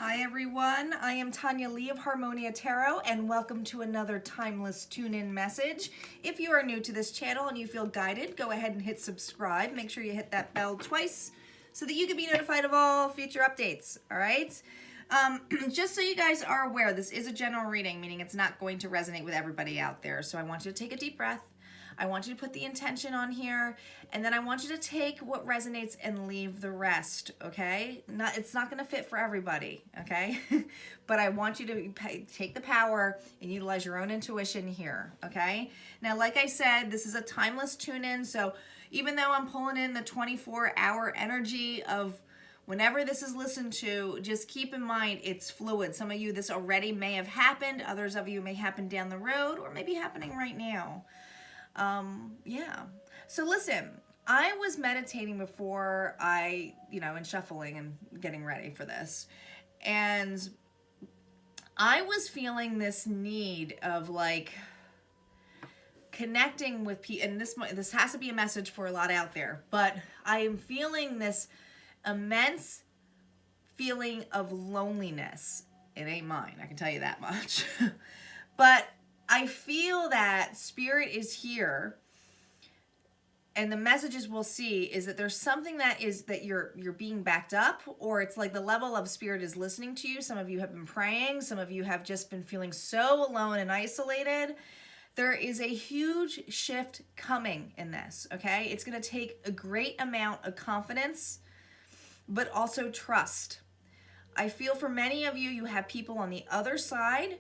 Hi everyone, I am Tanya Lee of Harmonia Tarot and welcome to another timeless tune-in message. If you are new to this channel and you feel guided, go ahead and hit subscribe. Make sure you hit that bell twice so that you can be notified of all future updates, all right? Just so you guys are aware, this is a general reading, meaning it's not going to resonate with everybody out there. So I want you to take a deep breath. I want you to put the intention on here, and then I want you to take what resonates and leave the rest, okay? It's not gonna fit for everybody, okay? But I want you to take the power and utilize your own intuition here, okay? Now, like I said, this is a timeless tune-in, so even though I'm pulling in the 24-hour energy of whenever this is listened to, just keep in mind it's fluid. Some of you, this already may have happened. Others of you may happen down the road or maybe happening right now. Yeah. So listen, I was meditating before and shuffling and getting ready for this. And I was feeling this need of like connecting with people, and this has to be a message for a lot out there, but I am feeling this immense feeling of loneliness. It ain't mine, I can tell you that much. But I feel that spirit is here, and the messages we'll see is that there's something that you're being backed up, or it's like the level of spirit is listening to you. Some of you have been praying, some of you have just been feeling so alone and isolated. There is a huge shift coming in this, okay? It's going to take a great amount of confidence, but also trust. I feel for many of you, you have people on the other side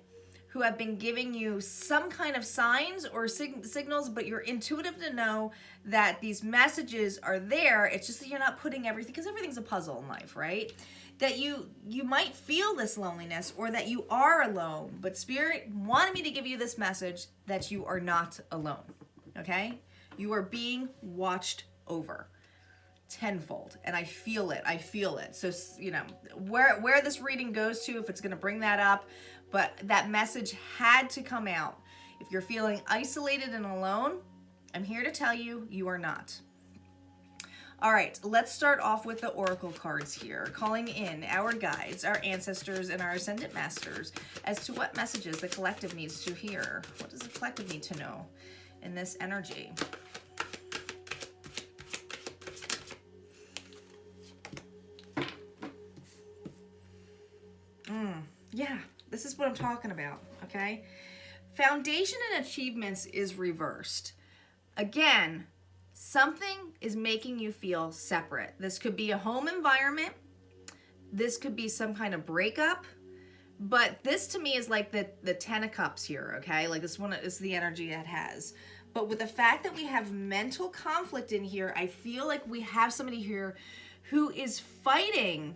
who have been giving you some kind of signs or signals, but you're intuitive to know that these messages are there. It's just that you're not putting everything, because everything's a puzzle in life, right? That you might feel this loneliness or that you are alone, but Spirit wanted me to give you this message that you are not alone, okay? You are being watched over tenfold, and I feel it. So, where this reading goes to, if it's going to bring that up, but that message had to come out. If you're feeling isolated and alone, I'm here to tell you, you are not. All right, let's start off with the oracle cards here, calling in our guides, our ancestors, and our ascendant masters as to what messages the collective needs to hear. What does the collective need to know in this energy? Yeah, this is what I'm talking about, okay? Foundation and achievements is reversed. Again, something is making you feel separate. This could be a home environment. This could be some kind of breakup. But this to me is like the 10 of cups here, okay? Like this one is the energy it has. But with the fact that we have mental conflict in here, I feel like we have somebody here who is fighting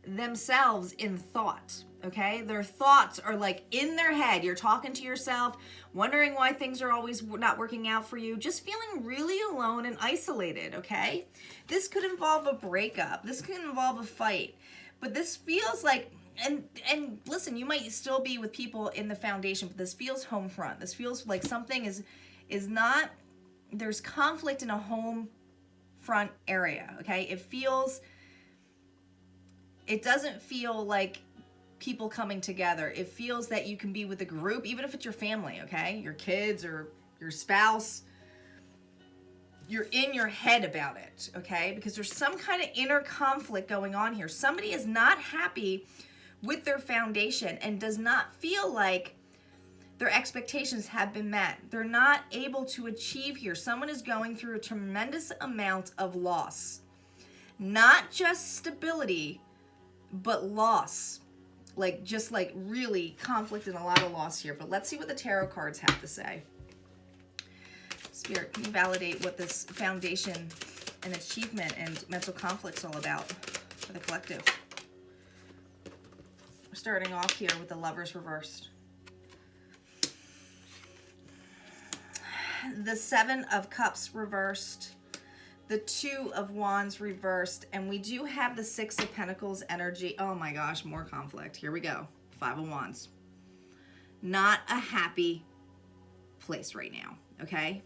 themselves in thought, okay? Their thoughts are like in their head. You're talking to yourself, wondering why things are always not working out for you, just feeling really alone and isolated, okay? This could involve a breakup. This could involve a fight. But this feels like, and listen, you might still be with people in the foundation, but this feels home front. This feels like something is not, there's conflict in a home front area, okay? It doesn't feel like people coming together. It feels that you can be with a group, even if it's your family, okay? Your kids or your spouse. You're in your head about it, okay? Because there's some kind of inner conflict going on here. Somebody is not happy with their foundation and does not feel like their expectations have been met. They're not able to achieve here. Someone is going through a tremendous amount of loss. Not just stability, but loss. Just really conflict and a lot of loss here. But let's see what the tarot cards have to say. Spirit, can you validate what this foundation and achievement and mental conflict's all about for the collective? We're starting off here with the Lovers reversed. The 7 of Cups reversed. The 2 of Wands reversed, and we do have the 6 of Pentacles energy. Oh my gosh, more conflict. Here we go. 5 of Wands. Not a happy place right now, okay?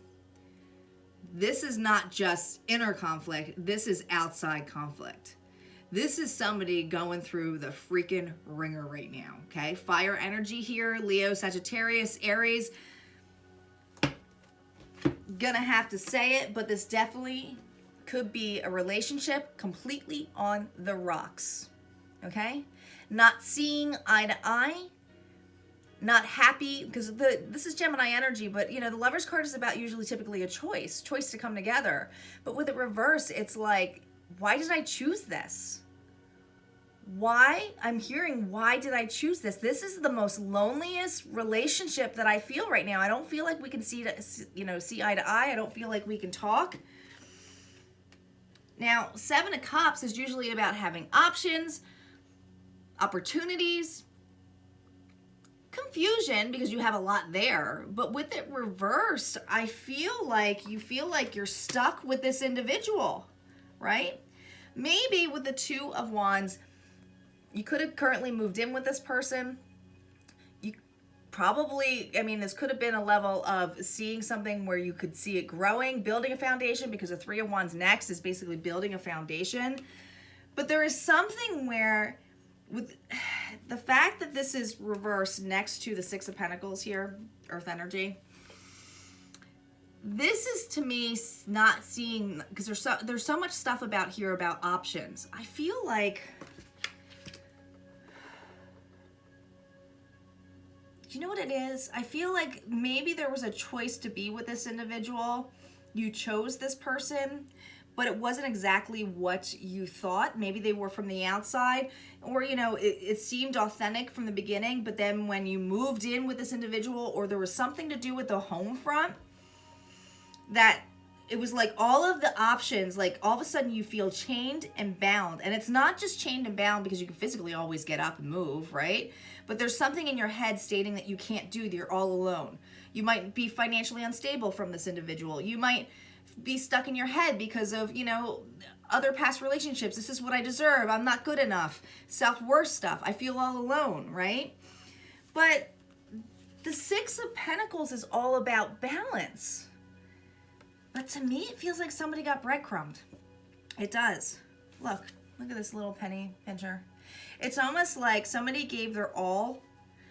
This is not just inner conflict. This is outside conflict. This is somebody going through the freaking ringer right now, okay? Fire energy here, Leo, Sagittarius, Aries. Gonna have to say it, but this definitely could be a relationship completely on the rocks, okay? Not seeing eye to eye, not happy, because this is Gemini energy, but you know, the Lover's card is about usually typically a choice to come together. But with it reverse, it's like, why did I choose this? Why? I'm hearing, why did I choose this? This is the most loneliest relationship that I feel right now. I don't feel like we can see eye to eye. I don't feel like we can talk. Now, 7 of Cups is usually about having options, opportunities, confusion, because you have a lot there. But with it reversed, I feel like you're stuck with this individual, right? Maybe with the 2 of Wands, you could have currently moved in with this person. You probably, I mean, this could have been a level of seeing something where you could see it growing, building a foundation, because the 3 of Wands next is basically building a foundation. But there is something where, with the fact that this is reversed next to the 6 of Pentacles here, Earth energy, this is to me not seeing, because there's so much stuff about here about options. I feel like, you know what it is? I feel like maybe there was a choice to be with this individual. You chose this person, but it wasn't exactly what you thought. Maybe they were from the outside, or, you know, it seemed authentic from the beginning, but then when you moved in with this individual, or there was something to do with the home front, that it was like all of the options, like all of a sudden you feel chained and bound. And it's not just chained and bound because you can physically always get up and move, right? But there's something in your head stating that you can't do, that you're all alone. You might be financially unstable from this individual. You might be stuck in your head because of, you know, other past relationships. This is what I deserve. I'm not good enough. Self-worth stuff. I feel all alone, right? But the 6 of Pentacles is all about balance. But to me, it feels like somebody got breadcrumbed. It does. Look at this little penny pincher. It's almost like somebody gave their all.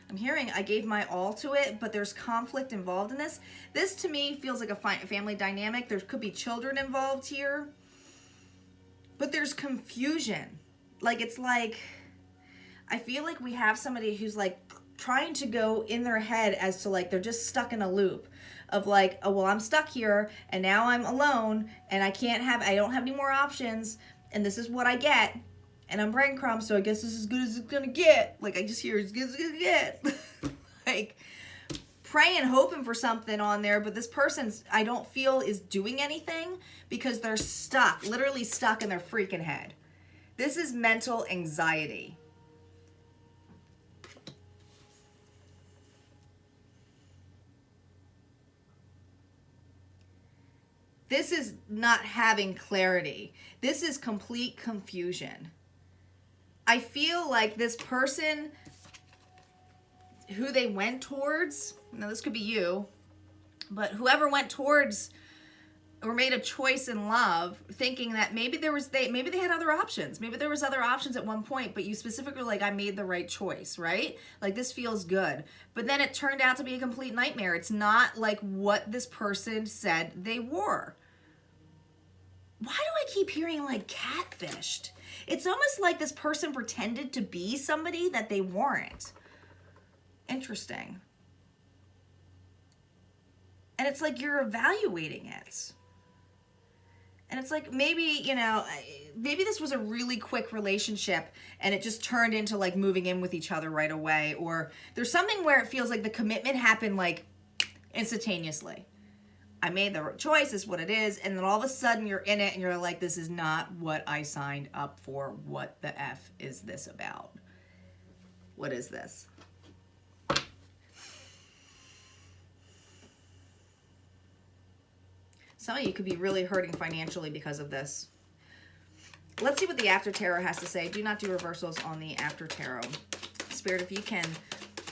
I'm hearing I gave my all to it, but there's conflict involved in this. This to me feels like a family dynamic. There could be children involved here, but there's confusion. Like, it's like, I feel like we have somebody who's like trying to go in their head as to like, they're just stuck in a loop of like, oh, well, I'm stuck here and now I'm alone and I don't have any more options and this is what I get and I'm breadcrumbs, so I guess this is as good as it's gonna get. Like, I just hear as good as it's gonna get. Like, praying, hoping for something on there, but this person's, I don't feel, is doing anything because they're stuck, literally stuck in their freaking head. This is mental anxiety. This is not having clarity. This is complete confusion. I feel like this person, who they went towards, now this could be you, but whoever went towards or made a choice in love, thinking that maybe they had other options. Maybe there was other options at one point, but you specifically like, I made the right choice, right? Like, this feels good. But then it turned out to be a complete nightmare. It's not like what this person said they were. Why do I keep hearing like catfished? It's almost like this person pretended to be somebody that they weren't. Interesting. And it's like you're evaluating it. And it's like, maybe, you know, maybe this was a really quick relationship and it just turned into like moving in with each other right away. Or there's something where it feels like the commitment happened like instantaneously. I made the choice, is what it is, and then all of a sudden you're in it and you're like, this is not what I signed up for. What the F is this about? What is this? Some of you could be really hurting financially because of this. Let's see what the After Tarot has to say. Do not do reversals on the After Tarot. Spirit, if you can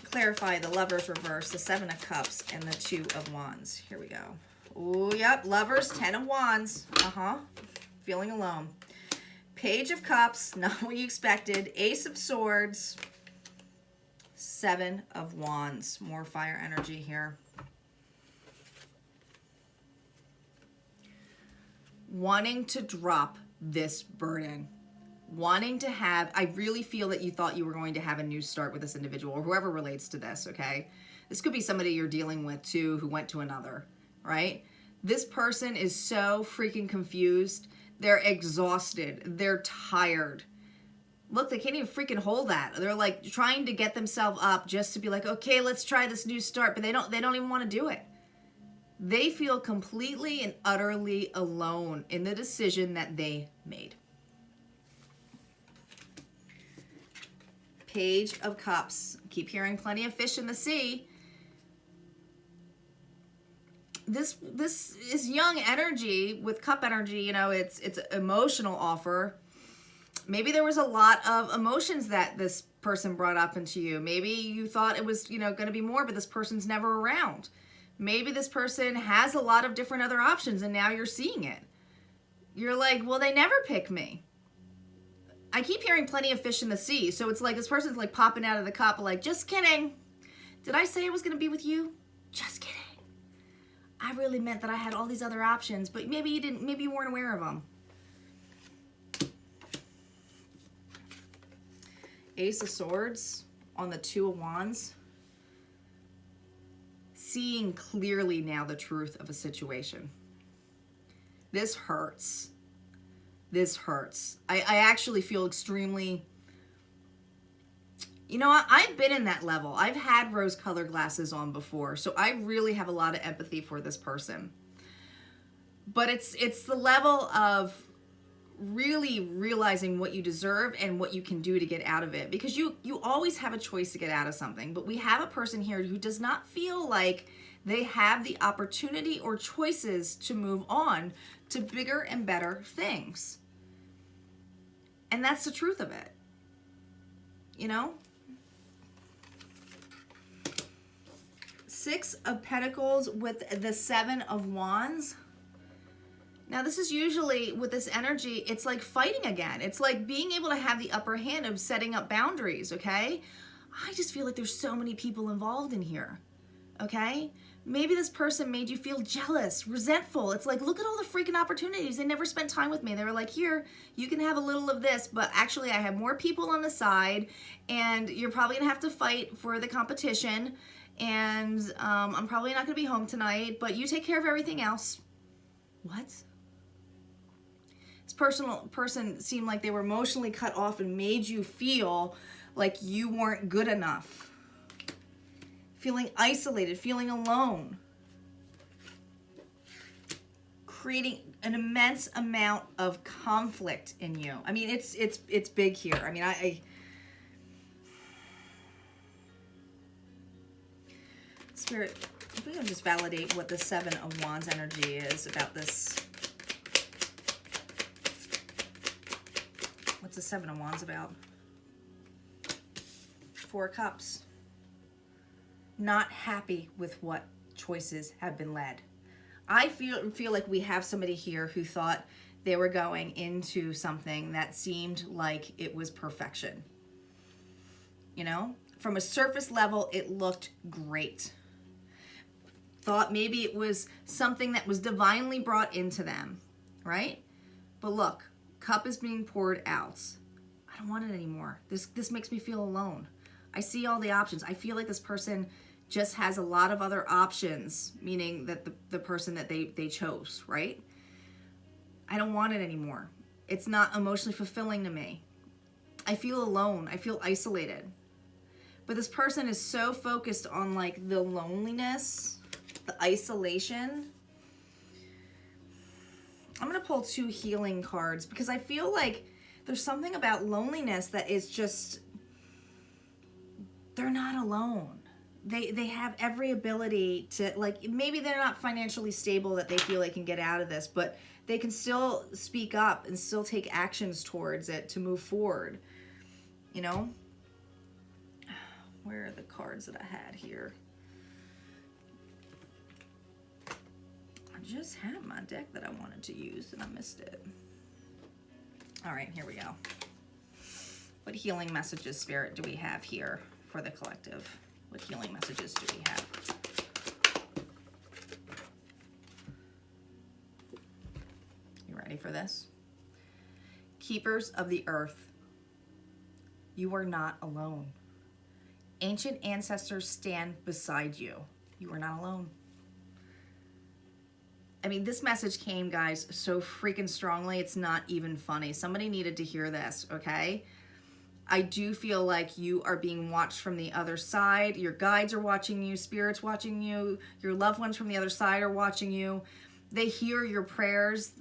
clarify the Lovers reverse, the 7 of Cups, and the 2 of Wands. Here we go. Oh, yep. Lovers, 10 of Wands. Feeling alone. Page of Cups, not what you expected. Ace of Swords. Seven of Wands. More fire energy here. Wanting to drop this burden. Wanting to have, I really feel that you thought you were going to have a new start with this individual or whoever relates to this, okay? This could be somebody you're dealing with too who went to another, right? This person is so freaking confused. They're exhausted. They're tired. Look, they can't even freaking hold that. They're like trying to get themselves up just to be like, okay, let's try this new start, but they don't even want to do it. They feel completely and utterly alone in the decision that they made. Page of Cups. Keep hearing plenty of fish in the sea. This is young energy with cup energy. You know, it's emotional offer. Maybe there was a lot of emotions that this person brought up into you. Maybe you thought it was, going to be more, but this person's never around. Maybe this person has a lot of different other options and now you're seeing it. You're like, well, they never pick me. I keep hearing plenty of fish in the sea. So it's like this person's like popping out of the cup like, just kidding. Did I say I was going to be with you? Just kidding. I really meant that I had all these other options, but maybe you didn't, maybe you weren't aware of them. Ace of Swords on the Two of Wands. Seeing clearly now the truth of a situation. This hurts. This hurts. I actually feel extremely, I've been in that level. I've had rose-colored glasses on before, so I really have a lot of empathy for this person. But it's the level of really realizing what you deserve and what you can do to get out of it. Because you always have a choice to get out of something, but we have a person here who does not feel like they have the opportunity or choices to move on to bigger and better things. And that's the truth of it. Six of Pentacles with the Seven of Wands. Now, this is usually, with this energy, it's like fighting again. It's like being able to have the upper hand of setting up boundaries, okay? I just feel like there's so many people involved in here, okay? Maybe this person made you feel jealous, resentful. It's like, look at all the freaking opportunities. They never spent time with me. They were like, here, you can have a little of this, but actually I have more people on the side, and you're probably going to have to fight for the competition, and I'm probably not going to be home tonight, but you take care of everything else. What? This person seemed like they were emotionally cut off and made you feel like you weren't good enough. Feeling isolated, feeling alone. Creating an immense amount of conflict in you. I mean, it's big here. I mean, Spirit, if we can just validate what the Seven of Wands energy is about this. What's the Seven of Wands about? Four of Cups. Not happy with what choices have been led. I feel like we have somebody here who thought they were going into something that seemed like it was perfection. From a surface level, it looked great. Thought maybe it was something that was divinely brought into them, right? But look, cup is being poured out. I don't want it anymore. This makes me feel alone. I see all the options. I feel like this person just has a lot of other options, meaning that the person that they chose, right? I don't want it anymore. It's not emotionally fulfilling to me. I feel alone. I feel isolated. But this person is so focused on like the loneliness, the isolation. I'm going to pull two healing cards because I feel like there's something about loneliness that is just, they're not alone. They have every ability to, like, maybe they're not financially stable that they feel they can get out of this, but they can still speak up and still take actions towards it to move forward. Where are the cards that I had here? I just had my deck that I wanted to use and I missed it. All right, here we go. What healing messages, Spirit, do we have here for the collective? What healing messages do we have? You ready for this? Keepers of the earth, you are not alone. Ancient ancestors stand beside you. You are not alone. I mean, this message came, guys, so freaking strongly, it's not even funny. Somebody needed to hear this, okay? I do feel like you are being watched from the other side. Your guides are watching you, Spirit's watching you, your loved ones from the other side are watching you. They hear your prayers.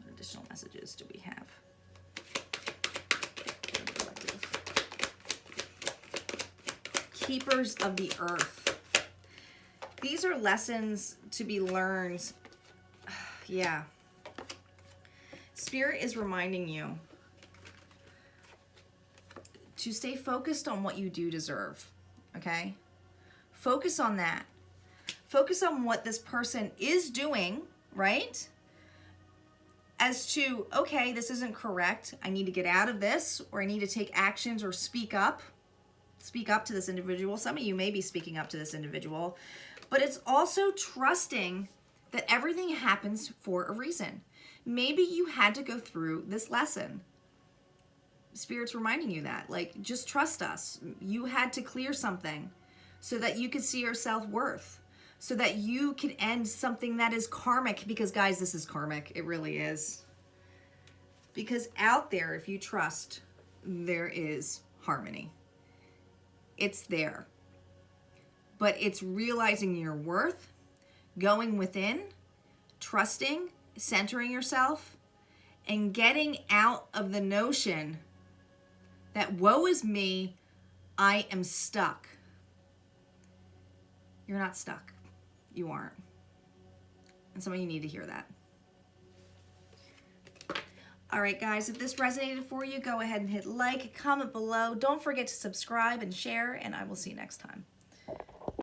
What additional messages do we have? Keepers of the earth. These are lessons to be learned. Yeah. Spirit is reminding you to stay focused on what you do deserve, okay? Focus on that. Focus on what this person is doing, right? As to, okay, this isn't correct. I need to get out of this, or I need to take actions or speak up. Speak up to this individual. Some of you may be speaking up to this individual, but it's also trusting that everything happens for a reason. Maybe you had to go through this lesson. Spirit's reminding you that, like, just trust us. You had to clear something so that you could see your self-worth, so that you could end something that is karmic, because guys, this is karmic. It really is. Because out there, if you trust, there is harmony. It's there. But it's realizing your worth, going within, trusting, centering yourself, and getting out of the notion that woe is me, I am stuck. You're not stuck. You aren't. And some of you need to hear that. All right, guys, if this resonated for you, go ahead and hit like, comment below. Don't forget to subscribe and share, and I will see you next time.